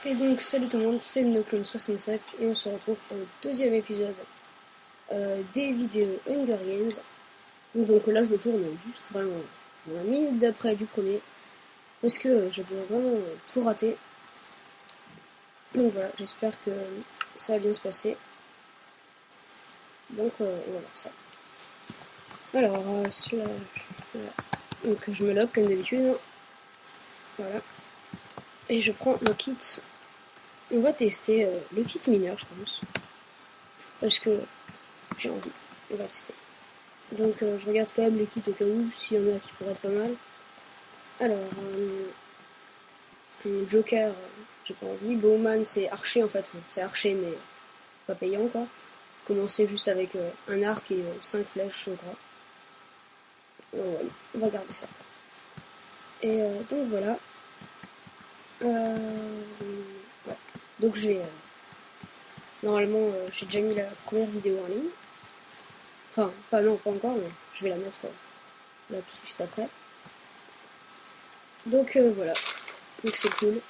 Et donc salut tout le monde, c'est NoClone67 et on se retrouve pour le deuxième épisode des vidéos Hunger Games. Donc là je le tourne juste vraiment dans la minute d'après du premier parce que j'avais vraiment tout raté. Donc voilà, j'espère que ça va bien se passer. Donc on va voir ça. Alors voilà. Donc je me log comme d'habitude. Voilà. Et je prends le kit. On va tester le kit mineur je pense. Parce que j'ai envie. On va tester. Donc je regarde quand même les kits au cas où, s'il y en a qui pourraient être pas mal. Alors, Joker, j'ai pas envie. Bowman, c'est archer en fait. C'est archer mais pas payant quoi. Commencer juste avec un arc et 5 flèches au gras. Ouais, on va garder ça. Et donc voilà. Ouais. Donc je vais... normalement, j'ai déjà mis la première vidéo en ligne. Enfin, pas encore, mais je vais la mettre là tout de suite après. Donc voilà. Donc c'est cool.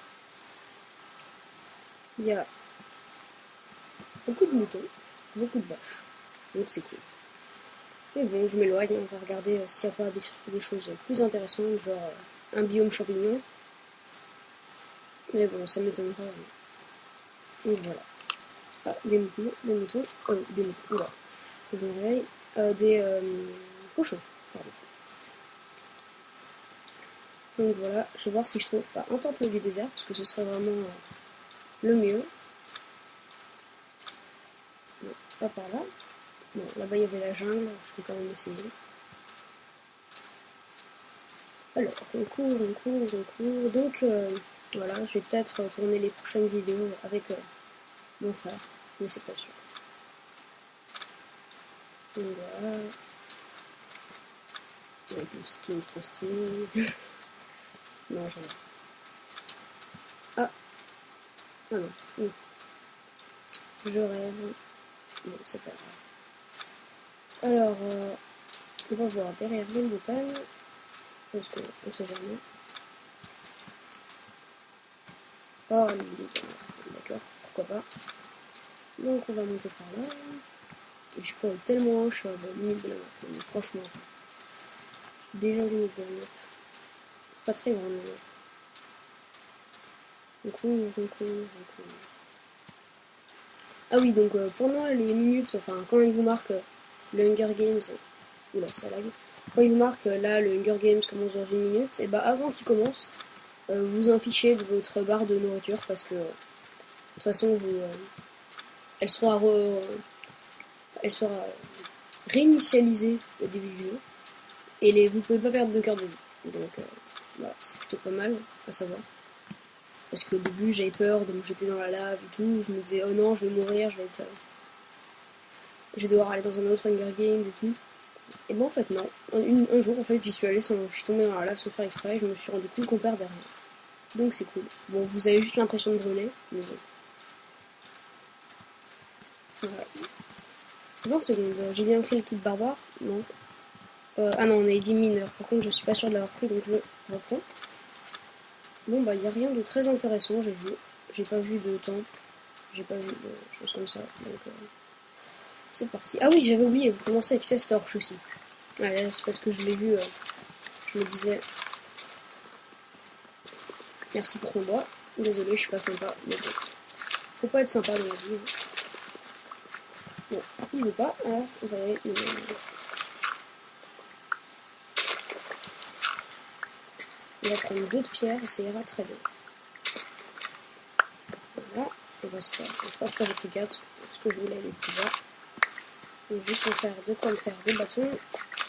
Il y a beaucoup de moutons, beaucoup de vaches. Donc c'est cool. Mais bon, je m'éloigne, on va regarder s'il n'y a pas des choses plus intéressantes, genre un biome champignon. Mais bon, ça m'étonnerait. Donc voilà. Ah, des moutons, oula, faut que je me réveille. Des cochons, pardon. Donc voilà, je vais voir si je trouve pas un temple du désert, parce que ce serait vraiment le mieux. Non, pas par là. Non, là-bas il y avait la jungle, je vais quand même essayer. Alors, on court. Donc, voilà, je vais peut-être tourner les prochaines vidéos avec mon frère, mais c'est pas sûr. Donc voilà. Avec mon skin trop stylé. Non, j'en ai. Ah non. Je rêve. Bon, c'est pas grave. Alors, on va voir derrière les montagnes. Parce qu'on sait jamais. Oh, les montagnes. D'accord, pourquoi pas. Donc, on va monter par là. Et je pourrais tellement haut, je suis à la limite de la map. Mais franchement, déjà limite de la map. Pas très grande, mais on court. Ah oui, donc pendant les minutes, enfin quand il vous marque le Hunger Games, oula ça lag, quand il vous marque là le Hunger Games commence dans une minute, et bah avant qu'il commence, vous en fichez de votre barre de nourriture parce que de toute façon elle sera réinitialisée au début du jeu et vous pouvez pas perdre de cœur de vie. Donc voilà, c'est plutôt pas mal à savoir. Parce qu'au début j'avais peur de me jeter dans la lave et tout, je me disais oh non je vais mourir, je vais devoir aller dans un autre Hunger Games et tout. Et bon en fait non, un jour en fait j'y suis allée je suis tombée dans la lave sans faire exprès, je me suis rendu compte qu'on perd derrière. Donc c'est cool. Bon vous avez juste l'impression de brûler, mais bon. Voilà. 20 secondes, j'ai bien pris le kit barbare? Non. Ah non on a 10 mineurs, par contre je suis pas sûre de l'avoir pris donc je reprends. Bon bah y a rien de très intéressant j'ai vu. J'ai pas vu de temple, j'ai pas vu de choses comme ça, donc c'est parti. Ah oui j'avais oublié, vous commencez avec 16 torches aussi. Ouais, c'est parce que je l'ai vu, je me disais merci pour ton bois. Désolé, je suis pas sympa, mais bon. Faut pas être sympa dans la vie. Bon, il veut pas, alors on va y aller. On va prendre d'autres pierres et ça ira très bien. Voilà, on va se faire. Je pense que j'ai pris 4 parce que je voulais aller plus bas. Donc juste pour faire de quoi me faire des bâtons,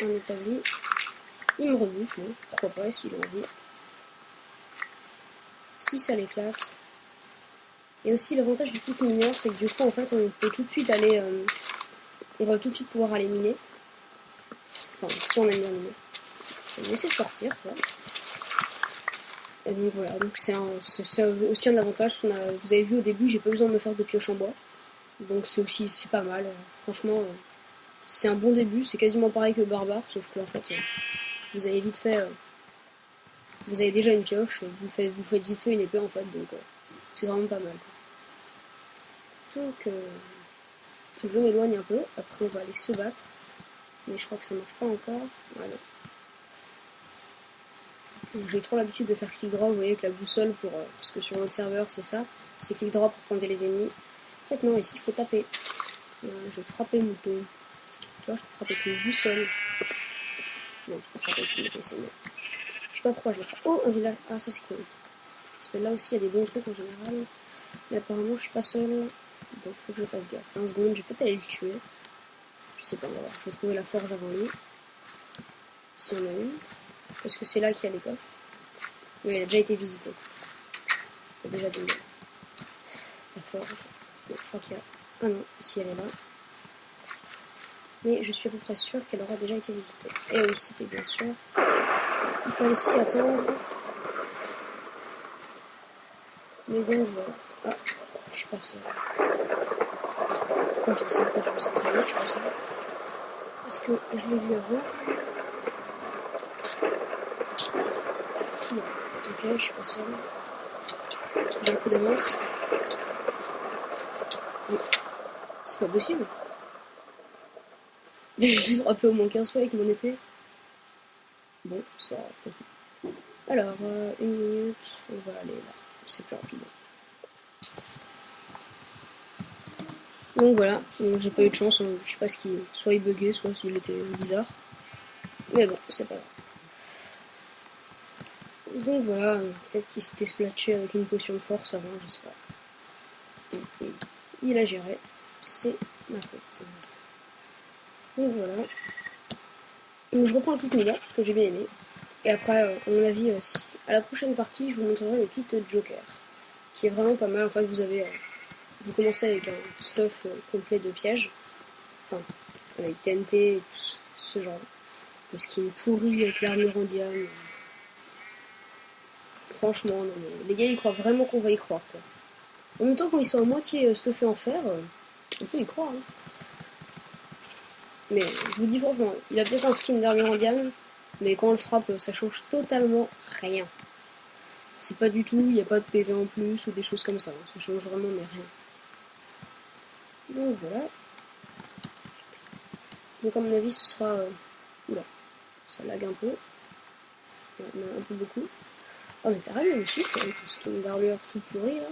un établi. Il me rebuffe, non? Pourquoi pas, s'il a envie. Si ça l'éclate. Et aussi l'avantage du kit mineur, c'est que du coup en fait on peut tout de suite aller. On va tout de suite pouvoir aller miner. Enfin, si on aime bien miner. Je vais me laisser sortir, ça. Et donc voilà, donc c'est aussi un avantage. Vous avez vu au début, j'ai pas besoin de me faire de pioche en bois. Donc c'est pas mal. Franchement, c'est un bon début. C'est quasiment pareil que Barbare, sauf que en fait, vous avez vite fait. Vous avez déjà une pioche, vous faites vite fait une épée en fait, donc C'est vraiment pas mal. Donc, je m'éloigne un peu. Après, on va aller se battre. Mais je crois que ça marche pas encore. Voilà. J'ai trop l'habitude de faire clic droit, vous voyez, avec la boussole pour. Parce que sur notre serveur, c'est ça. C'est clic droit pour pointer les ennemis. En fait, non, ici, il faut taper. Voilà, je vais te frapper, mouton. Tu vois, je te frappe avec une boussole. Non, je te frappe avec une PC, mais. Je sais pas pourquoi je le frappe. Oh, un village. Ah, ça, c'est cool. Parce que là aussi, il y a des bons trucs en général. Mais apparemment, je suis pas seule. Donc, faut que je fasse gaffe. 15 secondes, je vais peut-être aller le tuer. Je sais pas, on va voir. Je vais trouver la forge avant lui. Si on a une. Parce que c'est là qu'il y a les coffres. Oui, il a déjà été visité. Il y a déjà donné. La forge. Donc, je crois qu'il y a. Ah non, si elle est là. Mais je suis à peu près sûre qu'elle aura déjà été visitée. Et oui, c'était bien sûr. Il fallait s'y attendre. Mais donc voilà. Ah, je suis pas seule. Pourquoi je dis ça? En fait, je le sais très bien que je suis pas seule. Parce que je l'ai vu avant. Non. Ok, je suis pas seule. J'ai un coup d'avance. Oui. C'est pas possible. Je l'ai frappé au moins 15 fois avec mon épée. Bon, c'est pas grave. Alors, une minute, on va aller là. C'est plus rapide. Donc voilà, j'ai pas eu de chance. Je sais pas ce qu'il. Soit il buguait, soit s'il était bizarre. Mais bon, c'est pas grave. Donc voilà, peut-être qu'il s'était splatché avec une potion de force avant, je sais pas. Et il a géré. C'est ma faute. Donc voilà. Donc je reprends le kit Miller, parce que j'ai bien aimé. Et après, à mon avis, à la prochaine partie, je vous montrerai le kit Joker. Qui est vraiment pas mal. En fait, vous commencez avec un stuff complet de pièges. Enfin, avec TNT et tout ce genre. Le skin pourri avec l'armure en diamant. Franchement, non, mais les gars, ils croient vraiment qu'on va y croire, quoi. En même temps, quand ils sont à moitié stuffés en fer, on peut y croire. Hein. Mais je vous dis franchement, il a peut-être un skin d'armure en diamant, mais quand on le frappe, ça change totalement rien. C'est pas du tout, il n'y a pas de PV en plus ou des choses comme ça. Ça change vraiment, mais rien. Donc voilà. Donc à mon avis, ce sera. Oula, ça lag un peu. Ouais, un peu beaucoup. Oh, mais t'as raison aussi, quand même, ton skin d'armure tout pourri là.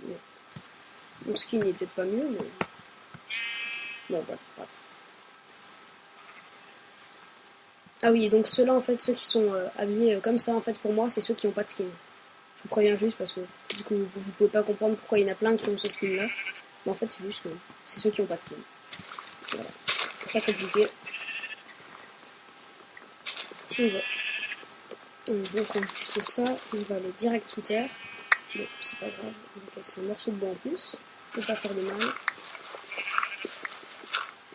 Ouais. Mon skin est peut-être pas mieux, mais. Bon, voilà, bref. Ah oui, et donc ceux-là, en fait, ceux qui sont habillés comme ça, en fait, pour moi, c'est ceux qui n'ont pas de skin. Je vous préviens juste parce que du coup, vous pouvez pas comprendre pourquoi il y en a plein qui ont ce skin-là. Mais en fait, c'est juste que c'est ceux qui n'ont pas de skin. Voilà. Pas compliqué. On va prendre juste ça. On va aller direct sous terre. Bon, c'est pas grave. On va casser un morceau de bois en plus. On va pas faire de mal.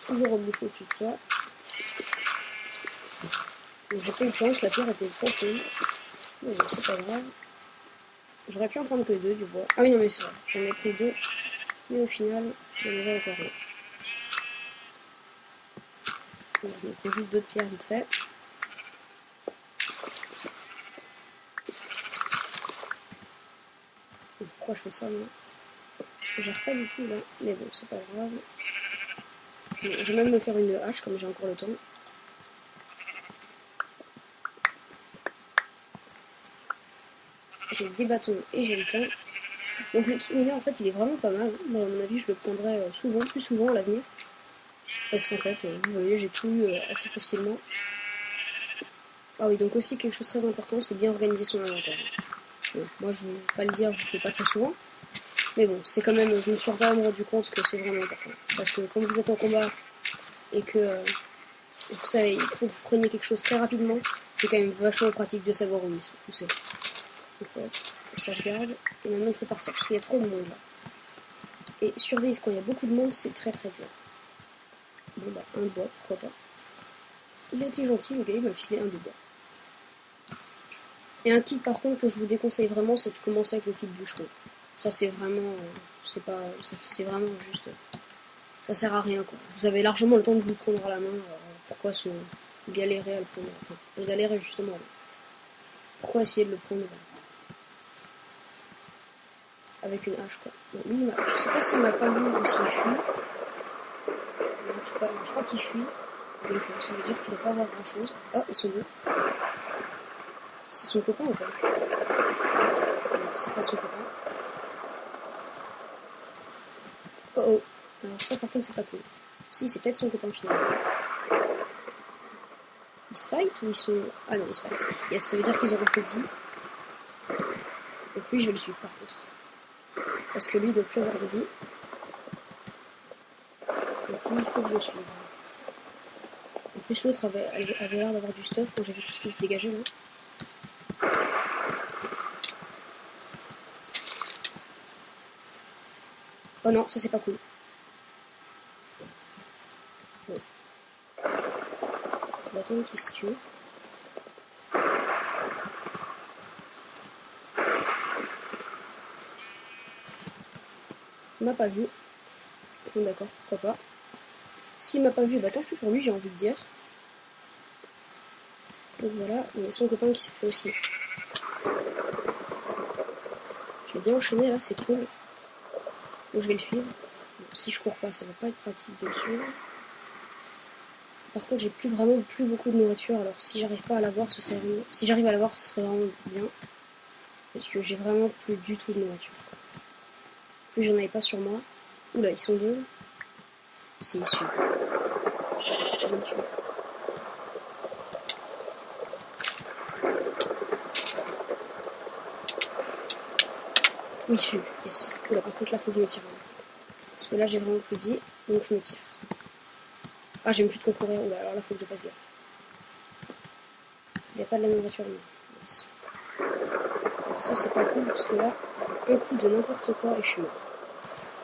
Toujours reboucher au-dessus de ça. Donc j'ai pas eu de chance, la pierre était profonde. Mais bon, c'est pas grave. J'aurais pu en prendre que deux du bois. Ah oui, non, mais c'est vrai. J'en ai pris deux. Mais au final, il y en avait encore un. Donc je me prends juste deux pierres vite fait. Et pourquoi je fais ça, moi? Je gère pas du tout là. Mais bon, c'est pas grave. Je vais même me faire une hache comme j'ai encore le temps. J'ai des bâtons et j'ai le temps. Donc le kit miner en fait il est vraiment pas mal. Bon, à mon avis je le prendrai souvent, plus souvent à l'avenir. Parce qu'en fait, vous voyez, j'ai tout eu assez facilement. Ah oui, donc aussi quelque chose de très important, c'est bien organiser son inventaire. Bon, moi je vais pas le dire, je le fais pas très souvent. Mais bon, c'est quand même, je me suis quand même rendu compte que c'est vraiment important. Parce que quand vous êtes en combat et que vous savez, il faut que vous preniez quelque chose très rapidement, c'est quand même vachement pratique de savoir où c'est. Donc voilà, comme ça je garde. Et maintenant il faut partir parce qu'il y a trop de monde là. Et survivre quand il y a beaucoup de monde, c'est très très dur. Bon bah, un de bois, pourquoi pas. Il a été gentil, le gars, il m'a filé un de bois. Et un kit par contre que je vous déconseille vraiment, c'est de commencer avec le kit bûcheron. Ça c'est vraiment, c'est vraiment juste, ça sert à rien quoi. Vous avez largement le temps de vous le prendre à la main. Pourquoi se galérer à le prendre? Enfin, galérer justement. Pourquoi essayer de le prendre? avec une hache quoi. Bon, lui, je sais pas s'il m'a pas vu ou s'il fuit. Mais en tout cas, je crois qu'il fuit. Donc ça veut dire qu'il doit pas avoir grand chose. Oh, ils sont deux. C'est son copain ou pas? Non, c'est pas son copain. Oh oh. Alors ça par contre c'est pas cool. Si, c'est peut-être son copain finalement. Ils se fight ou ils sont... Ah non, ils se fight. Yes, ça veut dire qu'ils auront plus de vie. Donc lui, je vais le suivre par contre. Parce que lui, il doit plus avoir de vie. Donc lui, il faut que je le suive. En plus, l'autre avait l'air d'avoir du stuff quand j'ai vu tout ce qui se dégageait là. Oh non, ça c'est pas cool. Bon. On va attendre qu'il se tue. Il m'a pas vu. Bon, d'accord, pourquoi pas. S'il m'a pas vu, bah tant pis pour lui, j'ai envie de dire. Donc voilà, il y a son copain qui s'est fait aussi. Je l'ai bien enchaîné là, c'est cool. Donc je vais le suivre. Bon, si je cours pas, ça va pas être pratique de le suivre. Par contre, j'ai plus beaucoup de nourriture, alors si j'arrive pas à l'avoir, ce serait vraiment... Si j'arrive à l'avoir, ce serait vraiment bien. Parce que j'ai vraiment plus du tout de nourriture. Plus j'en avais pas sur moi. Oula, ils sont deux. C'est ils suivent. Ils vont me tuer. Oui, je suis. Yes. Oula, par contre, là, faut que je me tire. Parce que là, j'ai vraiment plus de vie, donc je me tire. Ah, j'ai même plus de quoi courir. Oula, alors là, faut que je fasse gaffe. Il n'y a pas de la nourriture, non. Yes. Ça, c'est pas cool, parce que là, un coup de n'importe quoi et je suis mort.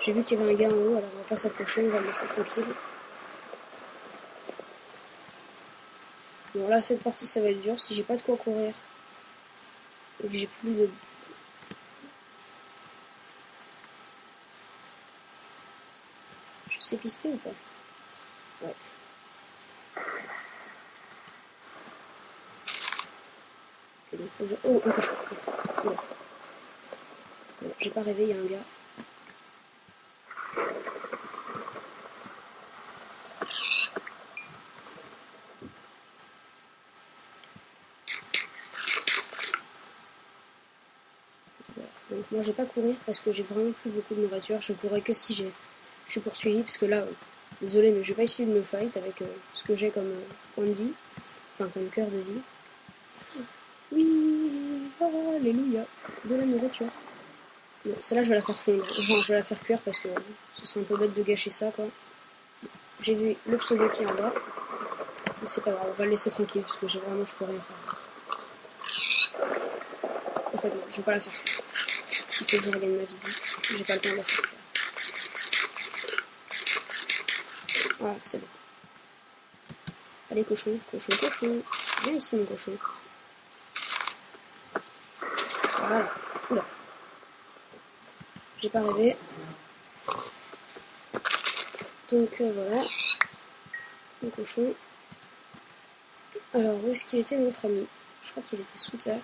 J'ai vu qu'il y avait un gars en haut, alors on va pas s'approcher, on va le laisser tranquille. Bon, là, cette partie, ça va être dur. Si j'ai pas de quoi courir et que j'ai plus de... Je sais pister ou pas? Ouais. Ok, donc faut que je... Oh, un cochon. Oula. Bon, j'ai pas rêvé, il y a un gars. Voilà. Donc moi, j'ai pas courir parce que j'ai vraiment plus beaucoup de nourriture. Je courrais que si je suis poursuivi, parce que là, désolé, mais je vais pas essayer de me fight avec ce que j'ai comme point de vie. Enfin, comme cœur de vie. Oui, alléluia, de la nourriture. Bon, celle-là, je vais la faire fondre. Enfin, je vais la faire cuire parce que ce serait un peu bête de gâcher ça, quoi. J'ai vu le pseudo qui est en bas. Mais c'est pas grave, on va le laisser tranquille parce que je peux rien faire. En fait, non, je vais pas la faire cuire. Il faut que je regagne ma vie vite. J'ai pas le temps de la faire cuire. Voilà, c'est bon. Allez, cochon, cochon, cochon. Viens ici, mon cochon. Voilà. Oula. J'ai pas rêvé. Donc voilà. Mon cochon. Alors, où est-ce qu'il était notre ami? Je crois qu'il était sous terre.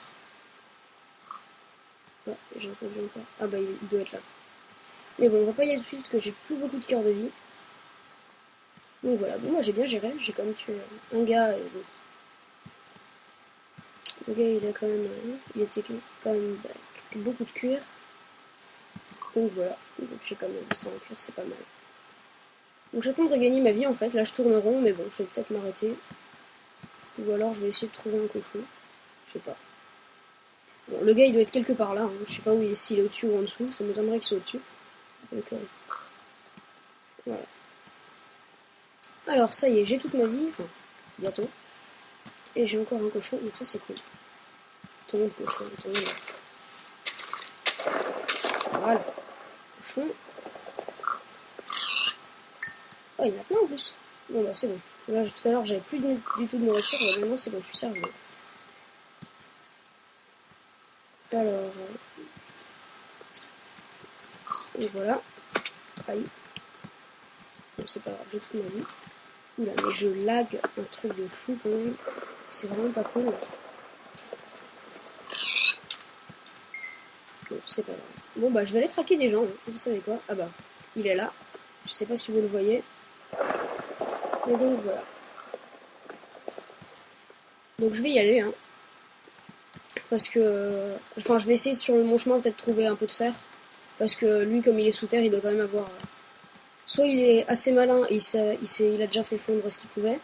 Ah, j'ai entendu encore. Ah bah il doit être là. Mais bon, on va pas y aller tout de suite parce que j'ai plus beaucoup de cœur de vie. Donc voilà, bon moi j'ai bien géré, j'ai quand même tué un gars et bon. Le gars il a quand même. Il était quand même avec beaucoup de cuir. Donc voilà, donc j'ai quand même ça en cuir, c'est pas mal. Donc j'attends de regagner ma vie en fait, là je tourne rond, mais bon, je vais peut-être m'arrêter. Ou alors je vais essayer de trouver un cochon. Je sais pas. Bon, le gars il doit être quelque part là, hein. Je sais pas où il est, s'il est au-dessus ou en dessous, ça m'étonnerait qu'il soit au-dessus. Donc voilà. Alors ça y est, j'ai toute ma vie, enfin bientôt. Et j'ai encore un cochon, donc ça c'est cool. Tombe cochon, tombe. Voilà. Cochon. Oh, il y en a plein en plus. Bon bah c'est bon. Là tout à l'heure j'avais plus du tout de nourriture, mais maintenant c'est bon, je suis servi. Alors. Et voilà. Aïe. Bon c'est pas grave, j'ai toute ma vie. Oula, mais je lag un truc de fou quand même. C'est vraiment pas cool. Bon, c'est pas grave. Bon bah je vais aller traquer des gens, hein. Vous savez quoi? Ah bah, il est là. Je sais pas si vous le voyez. Mais donc voilà. Donc je vais y aller, hein. Parce que... Enfin, je vais essayer sur mon chemin peut-être trouver un peu de fer. Parce que lui, comme il est sous terre, il doit quand même avoir... soit il est assez malin et il a déjà fait fondre ce qu'il pouvait.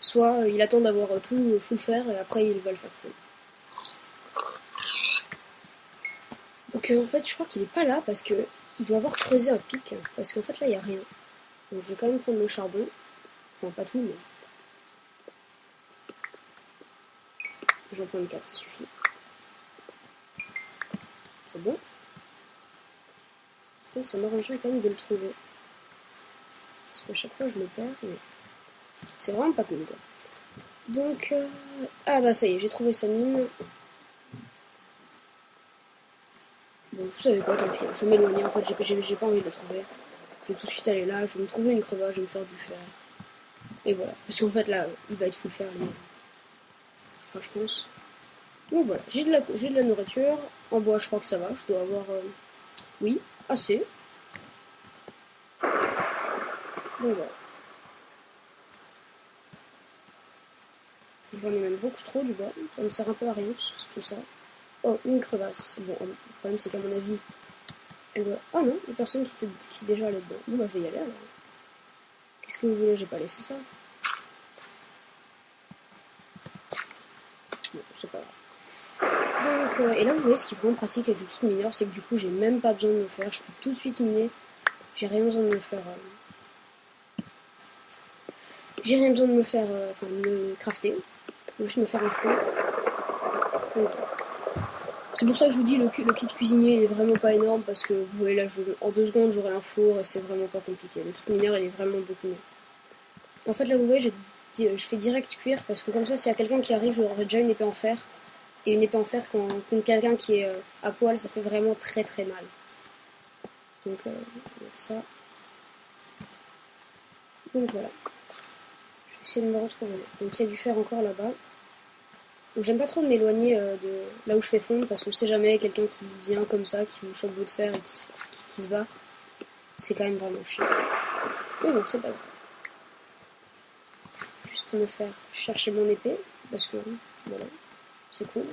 Soit il attend d'avoir tout full fer et après il va le faire fondre. Donc en fait, je crois qu'il est pas là parce que il doit avoir creusé un pic. Parce qu'en fait là, il n'y a rien. Donc je vais quand même prendre le charbon. Enfin, pas tout, mais... J'en prends une 4, ça suffit. C'est bon. Par contre, ça m'arrangerait quand même de le trouver. Parce qu'à chaque fois, je le perds, mais... C'est vraiment pas cool, quoi. Donc... Ah bah ça y est, j'ai trouvé sa mine. Bon, vous savez quoi, tant pis. Je vais m'éloigner, en fait, j'ai pas envie de le trouver. Je vais tout de suite aller là, je vais me trouver une crevasse, je vais me faire du fer. Et voilà. Parce qu'en fait, là, il va être full fer, lui. Enfin, je pense. Donc voilà, j'ai de la nourriture. En bois, je crois que ça va. Je dois avoir... Oui, assez. Donc voilà. J'en ai même beaucoup trop du bois. Ça me sert un peu à rien, tout ça. Oh, une crevasse. Bon, le problème, c'est qu'à mon avis, elle doit... Oh non, il y a personne qui est déjà allé dedans. Bon, bah, je vais y aller, alors. Qu'est-ce que vous voulez? J'ai pas laissé ça. Bon, c'est pas grave. Donc, et là, vous voyez, ce qui est vraiment pratique avec le kit mineur, c'est que du coup, j'ai même pas besoin de me faire. Je peux tout de suite miner. J'ai rien besoin de me faire... J'ai rien besoin de me faire... Enfin, de me crafter. Je vais juste me faire un four. Donc, c'est pour ça que je vous dis, le kit cuisinier, il est vraiment pas énorme, parce que, vous voyez, là, en 2 secondes, j'aurai un four, et c'est vraiment pas compliqué. Le kit mineur, il est vraiment beaucoup mieux. En fait, là, vous voyez, je fais direct cuire, parce que comme ça, s'il y a quelqu'un qui arrive, j'aurai déjà une épée en fer. Et une épée en fer, contre quelqu'un qui est à poil, ça fait vraiment très très mal. Donc, on va mettre ça. Donc voilà. Je vais essayer de me retrouver. Donc, il y a du fer encore là-bas. Donc, j'aime pas trop de m'éloigner de là où je fais fondre, parce qu'on sait jamais, quelqu'un qui vient comme ça, qui vous chope votre fer et qui se barre. C'est quand même vraiment chiant. Mais bon, c'est pas grave. Juste me faire chercher mon épée, parce que, voilà, c'est cool.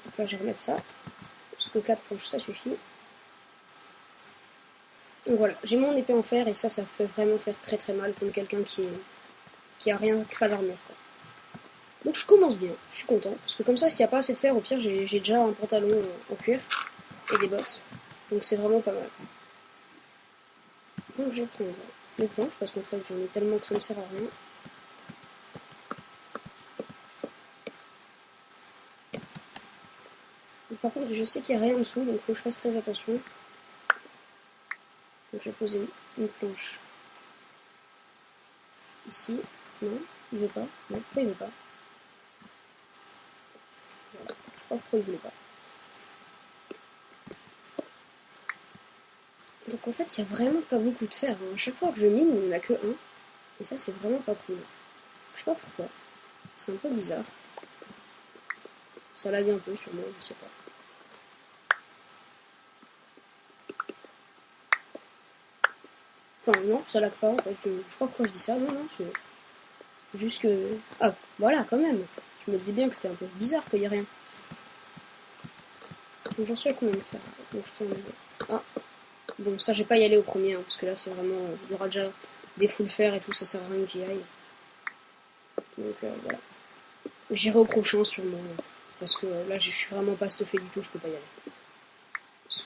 Donc là, je vais remettre ça. Parce que 4 planches, ça suffit. Donc voilà, j'ai mon épée en fer, et ça peut vraiment faire très très mal contre quelqu'un qui a rien, pas d'armure, quoi. Donc je commence bien, je suis content, parce que comme ça, s'il n'y a pas assez de fer, au pire, j'ai déjà un pantalon en cuir et des bosses. Donc c'est vraiment pas mal. Donc je vais prendre mes planches, parce qu'en fait, j'en ai tellement que ça me sert à rien. Donc, par contre, je sais qu'il n'y a rien en dessous, donc il faut que je fasse très attention. Donc je vais poser une planche ici. Non, il veut pas. Non, pourquoi il veut pas? Voilà. Je sais pas pourquoi il voulait pas. Donc en fait, il n'y a vraiment pas beaucoup de fer, hein. À chaque fois que je mine, il n'y en a que un. Et ça, c'est vraiment pas cool. Je sais pas pourquoi. C'est un peu bizarre. Ça lag un peu sûrement, je sais pas. Enfin non, ça lag pas en fait. Je sais pas pourquoi je dis ça, non, c'est juste que... Ah, voilà, quand même. Je me disais bien que c'était un peu bizarre qu'il y ait rien. Donc j'en suis à combien de fer? Donc je t'en... Ah, bon, ça, je vais pas y aller au premier, hein, parce que là, c'est vraiment... Il y aura déjà des full fer et tout, ça sert à rien que j'y aille. Donc voilà. J'irai au prochain sûrement, parce que là, je suis vraiment pas stuffé du tout, je peux pas y aller.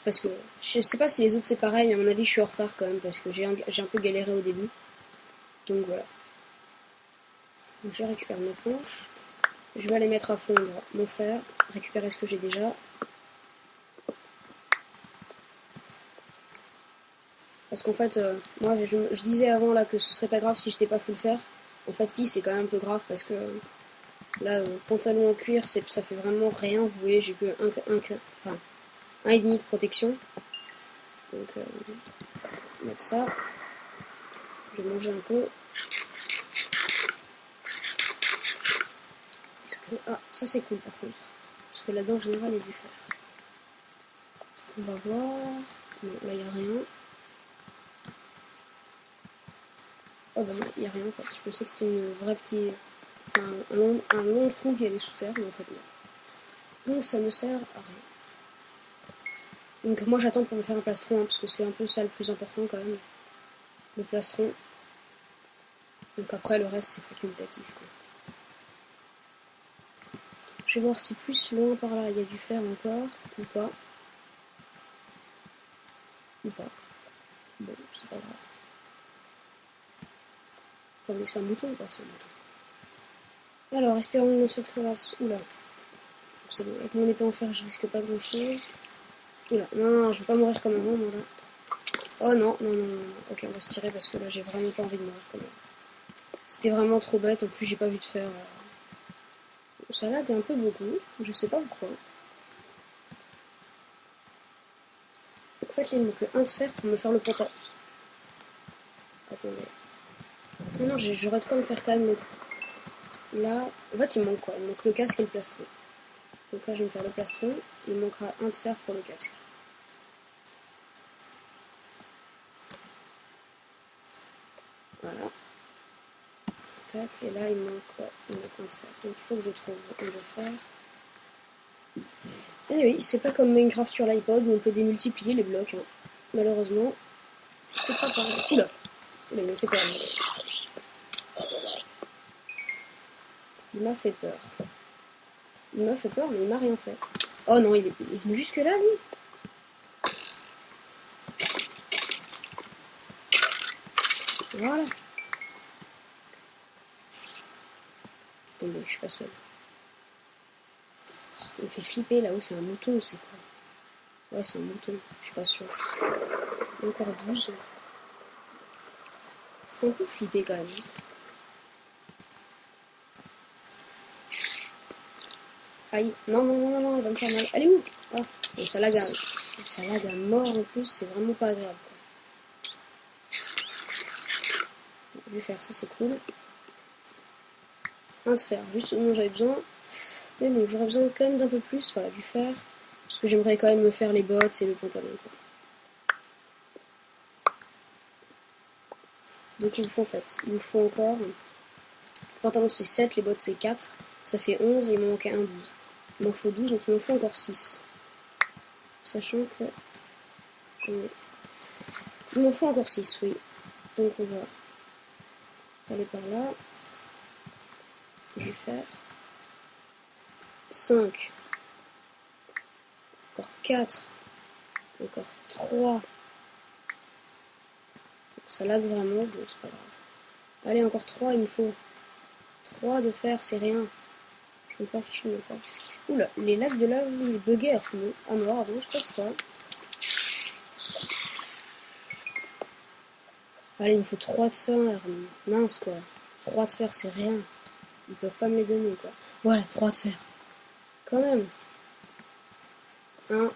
Parce que je sais pas si les autres c'est pareil, mais à mon avis, je suis en retard quand même, parce que j'ai un peu galéré au début. Donc voilà. Donc je récupère mes planches. Je vais aller mettre à fondre mon fer, récupérer ce que j'ai déjà. Parce qu'en fait, moi je disais avant là que ce serait pas grave si j'étais pas full fer. En fait, si, c'est quand même un peu grave parce que là, pantalon en cuir, ça fait vraiment rien. Vous voyez, j'ai que un et demi de protection. Donc, on va mettre ça. Je vais manger un peu. Ah, ça c'est cool par contre. Parce que là-dedans en général il y a du fer. On va voir. Non, là il n'y a rien. Oh bah non, il n'y a rien en fait. Je pensais que c'était une vraie petite. Enfin, un long trou qui allait sous terre, mais en fait non. Donc ça ne sert à rien. Donc moi j'attends pour me faire un plastron, hein, parce que c'est un peu ça le plus important quand même. Le plastron. Donc après le reste c'est facultatif quoi. Je vais voir si plus loin par là il y a du fer encore, ou pas. Ou pas. Bon, c'est pas grave. Attendez, c'est un mouton ou pas? C'est un mouton. Alors, espérons dans cette crevasse. Oula. C'est bon, avec mon épée en fer, je risque pas grand chose. Oula, non, je veux pas mourir comme avant, moi là. Oh non, non, non, non. Ok, on va se tirer parce que là, j'ai vraiment pas envie de mourir comme avant. C'était vraiment trop bête, en plus, j'ai pas vu de fer. Ça lag un peu beaucoup, je sais pas pourquoi. En fait, il me manque un de fer pour me faire le pantalon. Attendez. Ah non, j'aurais de quoi me faire quand même le... Là, en fait, il me manque quoi? Il me manque le casque et le plastron. Donc là, je vais me faire le plastron. Il me manquera un de fer pour le casque. Voilà. Tac, et là, il me manque quoi? Il me manque un de fer. Donc il faut que je trouve un de fer. Et oui, c'est pas comme Minecraft sur l'iPod où on peut démultiplier les blocs. Hein. Malheureusement, c'est pas pareil. Oula! Il m'a fait peur. Il m'a fait peur. Il m'a fait peur, mais il m'a rien fait. Oh non, il est venu jusque là, lui. Voilà. Attendez, je suis pas seule. Oh, il me fait flipper là-haut, c'est un mouton ou c'est quoi? Ouais, c'est un mouton, je suis pas sûre. Il y a encore 12. Ça fait un peu flipper quand même. Aïe, non, non, non, non, non, elle va me faire mal. Elle est où? Ah, bon, ça lag à mort en plus, c'est vraiment pas agréable. Je vais faire ça, c'est cool. Un de fer, juste ce dont j'avais besoin. Mais bon, j'aurais besoin quand même d'un peu plus, voilà, du fer. Parce que j'aimerais quand même me faire les bottes et le pantalon. Quoi. Donc il me faut en fait, il me faut encore. Le pantalon c'est 7, les bottes c'est 4. Ça fait 11 et il m'en manquait un 12. Il m'en faut 12, donc il m'en faut encore 6. Sachant que... Il m'en faut encore 6, oui. Donc on va aller par là. Je vais faire 5. Encore 4. Encore 3. Ça lag vraiment, bon c'est pas grave. Allez, encore 3, il me faut 3 de fer, c'est rien. C'est pas fichu de pas. Oula, les lacs de lave, ils buggaient à mort avant, je sais pas. Allez, il me faut 3 de fer. Mince quoi. 3 de fer, c'est rien. Ils peuvent pas me les donner quoi. Voilà, 3 de fer. Quand même. 1.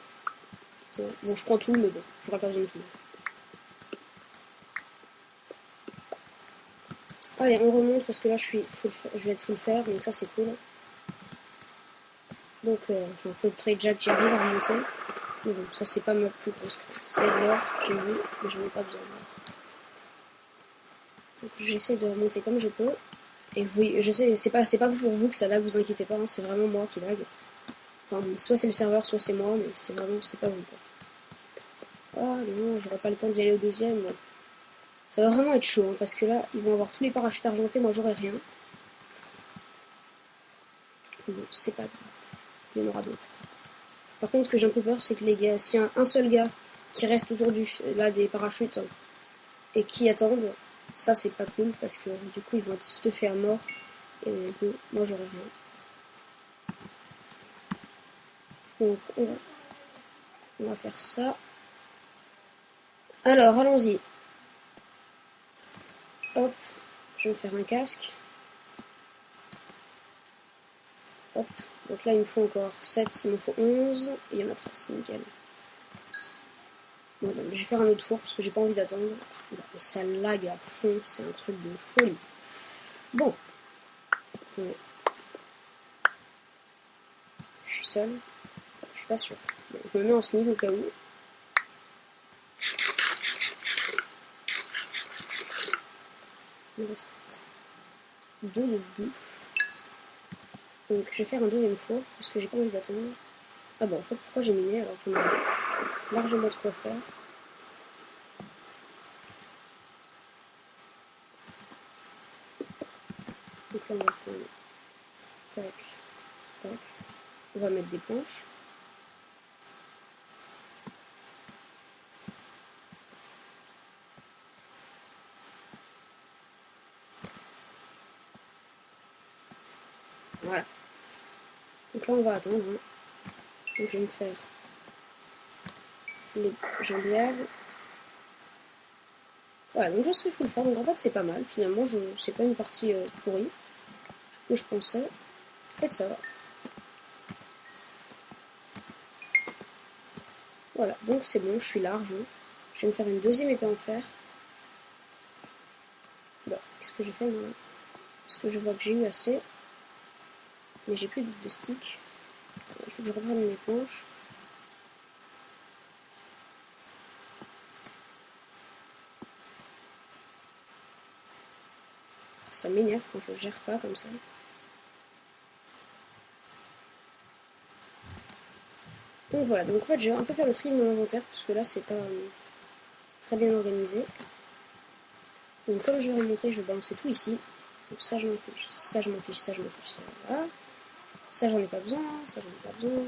Bon, je prends tout, mais bon, j'aurais pas besoin de tout. Allez, on remonte parce que là je vais être full fer, donc ça c'est cool. Donc, enfin, faut trade jack, j'y arrive à remonter. Mais bon, ça c'est pas ma plus grosse crainte. C'est de l'or, j'ai vu, mais j'en ai pas besoin. Donc j'essaie de remonter comme je peux. Et oui, je sais, c'est pas pour vous que ça lag, vous inquiétez pas, hein, c'est vraiment moi qui lag. Enfin, soit c'est le serveur, soit c'est moi, mais c'est pas vous quoi. Ah non, j'aurai pas le temps d'y aller au deuxième. Bon. Ça va vraiment être chaud, hein, parce que là, ils vont avoir tous les parachutes argentés, moi j'aurai rien. Bon, c'est pas grave, il y en aura d'autres. Par contre, ce que j'ai un peu peur, c'est que les gars, s'il y a un seul gars qui reste autour des parachutes et qui attendent, ça c'est pas cool parce que du coup ils vont être stuffés à mort et moi j'aurai rien. Donc on va faire ça. Alors allons-y. Hop, je vais me faire un casque. Hop, donc là il me faut encore 7, il me faut 11 et il y en a 3, c'est nickel. Bon, donc, je vais faire un autre four parce que j'ai pas envie d'attendre. Mais ça lag à fond, c'est un truc de folie. Bon. Attendez. suis seul. Je suis pas sûr. Bon, je me mets en sneak au cas où. Il me reste 2 de bouffe. Donc je vais faire un deuxième four parce que j'ai pas envie d'attendre. Ah bah en fait pourquoi j'ai miné alors que j'en ai largement de quoi faire. Donc là on va prendre tac, tac. On va mettre des planches. Voilà. Donc là on va attendre. Hein. Donc je vais me faire les jambières. Voilà, donc je serai full fort. Donc en fait c'est pas mal. Finalement c'est pas une partie pourrie que je pensais. En fait ça va. Voilà, donc c'est bon, je suis large. Hein. Je vais me faire une deuxième épée en fer. Bon, qu'est-ce que j'ai fait moi? Parce que je vois que j'ai eu assez. Mais j'ai plus de stick. Il faut que je reprenne mes planches. Ça m'énerve quand je gère pas comme ça. Donc voilà, donc en fait je vais un peu faire le tri de mon inventaire parce que là c'est pas très bien organisé. Donc comme je vais remonter, je vais balancer tout ici. Donc ça je m'en fiche, ça je m'en fiche, ça je m'en fiche, ça voilà. Ça j'en ai pas besoin, ça j'en ai pas besoin.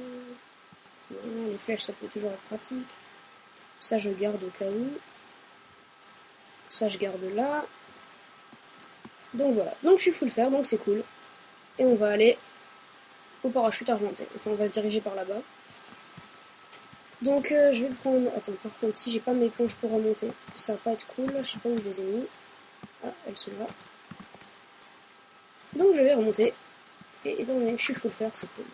Non, les flèches ça peut toujours être pratique. Ça je garde au cas où. Ça je garde là. Donc voilà, donc je suis full fer, donc c'est cool. Et on va aller au parachute argenté. Enfin on va se diriger par là-bas. Donc je vais prendre... Attends, par contre, si j'ai pas mes planches pour remonter, ça va pas être cool. Je sais pas où je les ai mis. Ah, elles sont là. Donc je vais remonter. Et étant donné que je suis full fer, c'est cool.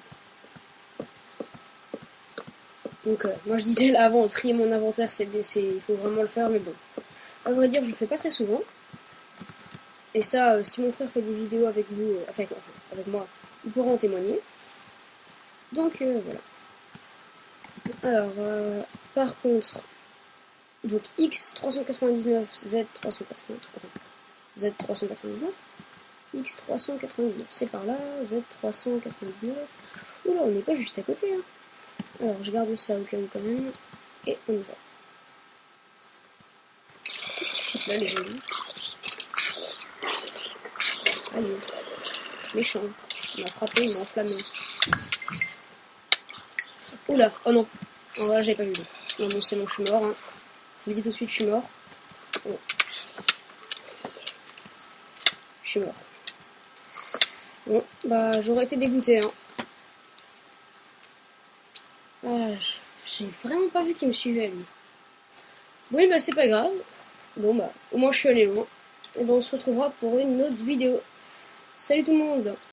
Donc moi je disais là avant, trier mon inventaire, il faut vraiment le faire, mais bon. À vrai dire, je le fais pas très souvent. Et ça, si mon frère fait des vidéos avec vous, avec moi, il pourra en témoigner. Donc voilà. Alors, par contre, donc X399, Z399, attends, Z399, X399, c'est par là, Z399, oula, on n'est pas juste à côté, hein. Alors, je garde ça au cas où quand même, et on y va. Qu'est-ce qu'ils foutent là, les zombies? Allez, méchant, il m'a frappé, il m'a enflammé. Oula, oh non, oh, là, j'avais pas vu. Non, bon, c'est bon, je suis mort, hein. Je vous le dis tout de suite, je suis mort. Oh. Je suis mort. Bon, bah, j'aurais été dégoûté, hein. Ah, j'ai vraiment pas vu qu'il me suivait, lui. Oui, bah, c'est pas grave. Bon, bah, au moins, je suis allé loin. Et ben, on se retrouvera pour une autre vidéo. Salut tout le monde!